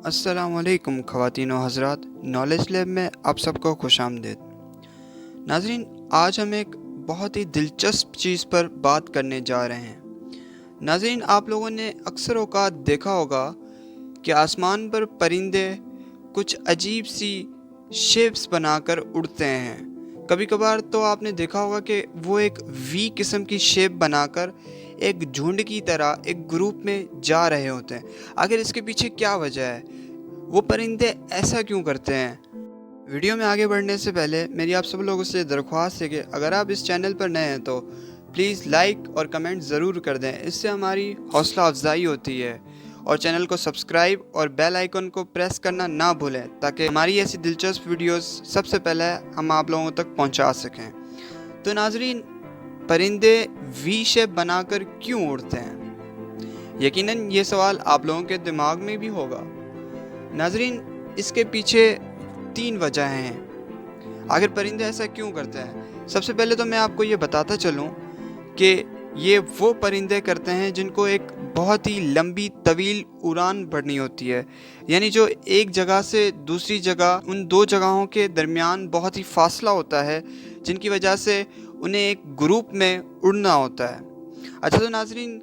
अस्सलाम वालेकुम ख़वातीन व हज़रात, नॉलेज लैब में आप सबको खुशामदीद। नाज़रीन, आज हम एक बहुत ही दिलचस्प चीज़ पर बात करने जा रहे हैं। नाज़रीन, आप लोगों ने अक्सर औक़ात देखा होगा कि आसमान पर परिंदे कुछ अजीब सी शेप्स बनाकर उड़ते हैं। कभी कभार तो आपने देखा होगा कि वो एक वी किस्म की शेप बनाकर एक झुंड की तरह एक ग्रुप में जा रहे होते हैं। आखिर इसके पीछे क्या वजह है? वो परिंदे ऐसा क्यों करते हैं? वीडियो में आगे बढ़ने से पहले मेरी आप सब लोगों से दरख्वास्त है कि अगर आप इस चैनल पर नए हैं तो प्लीज़ लाइक और कमेंट ज़रूर कर दें। इससे हमारी हौसला अफजाई होती है। और चैनल को सब्सक्राइब और बेल आइकन को प्रेस करना ना भूलें ताकि हमारी ऐसी दिलचस्प वीडियोस सबसे पहले हम आप लोगों तक पहुंचा सकें। तो नाजरीन, परिंदे वी शेप बनाकर क्यों उड़ते हैं? यकीनन ये सवाल आप लोगों के दिमाग में भी होगा। नाजरीन, इसके पीछे 3 वजह हैं। आखिर परिंदे ऐसा क्यों करते हैं? सबसे पहले तो मैं आपको ये बताता चलूँ कि ये वो परिंदे करते हैं जिनको एक बहुत ही लंबी तवील उड़ान भरनी होती है, यानी जो एक जगह से दूसरी जगह, उन दो जगहों के दरमियान बहुत ही फासला होता है, जिनकी वजह से उन्हें एक ग्रुप में उड़ना होता है। अच्छा, तो नाजरीन,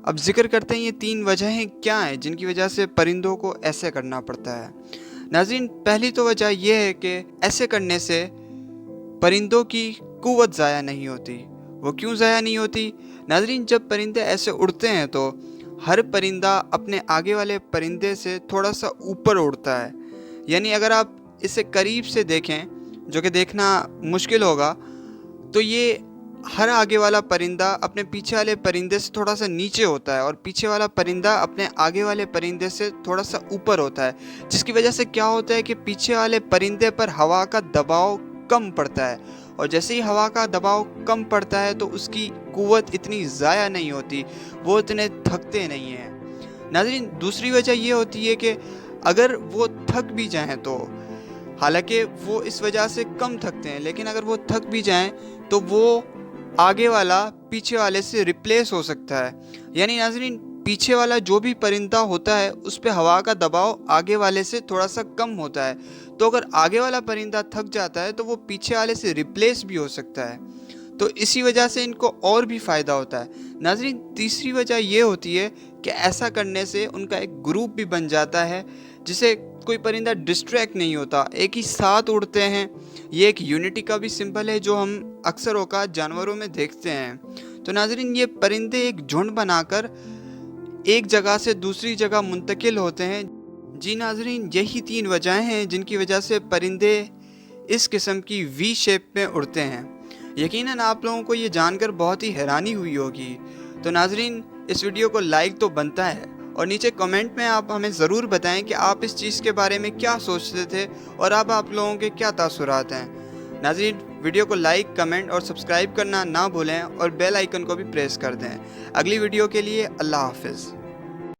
अब जिक्र करते हैं ये 3 वजहें क्या हैं जिनकी वजह से परिंदों को ऐसे करना पड़ता है। नाजरीन, पहली तो वजह यह है कि ऐसे करने से परिंदों की कुव्वत ज़ाया नहीं होती। वो क्यों ज़ाया नहीं होती? नाजरीन, जब परिंदे ऐसे उड़ते हैं तो हर परिंदा अपने आगे वाले परिंदे से थोड़ा सा ऊपर उड़ता है। यानी अगर आप इसे करीब से देखें, जो कि देखना मुश्किल होगा, तो ये हर आगे वाला परिंदा अपने पीछे वाले परिंदे से थोड़ा सा नीचे होता है और पीछे वाला परिंदा अपने आगे वाले परिंदे से थोड़ा सा ऊपर होता है, जिसकी वजह से क्या होता है कि पीछे वाले परिंदे पर हवा का दबाव कम पड़ता है, और जैसे ही हवा का दबाव कम पड़ता है तो उसकी कुव्वत इतनी ज़ाया नहीं होती, वो इतने थकते नहीं हैं। नाज़रीन, दूसरी वजह ये होती है कि अगर वो थक भी जाएं तो, हालांकि वो इस वजह से कम थकते हैं, लेकिन अगर वो थक भी जाएं तो वो आगे वाला पीछे वाले से रिप्लेस हो सकता है। यानी नाज़रीन, पीछे वाला जो भी परिंदा होता है उस पे हवा का दबाव आगे वाले से थोड़ा सा कम होता है, तो अगर आगे वाला परिंदा थक जाता है तो वो पीछे वाले से रिप्लेस भी हो सकता है। तो इसी वजह से इनको और भी फ़ायदा होता है। नाज़रीन, तीसरी वजह ये होती है कि ऐसा करने से उनका एक ग्रुप भी बन जाता है, जिसे कोई परिंदा डिस्ट्रैक्ट नहीं होता, एक ही साथ उड़ते हैं। ये एक यूनिटी का भी सिंबल है जो हम अक्सर औकात जानवरों में देखते हैं। तो नाज़रीन, ये परिंदे एक झुंड बनाकर एक जगह से दूसरी जगह मुंतकिल होते हैं। जी नाज़रीन, यही 3 वजहें हैं जिनकी वजह से परिंदे इस किस्म की वी शेप में उड़ते हैं। यकीनन आप लोगों को ये जानकर बहुत ही हैरानी हुई होगी। तो नाज़रीन, इस वीडियो को लाइक तो बनता है, और नीचे कमेंट में आप हमें ज़रूर बताएं कि आप इस चीज़ के बारे में क्या सोचते थे और अब आप लोगों के क्या तासुरात हैं। नाज़रीन, वीडियो को लाइक, कमेंट और सब्सक्राइब करना ना भूलें और बेल आइकन को भी प्रेस कर दें। अगली वीडियो के लिए अल्लाह हाफ़िज़।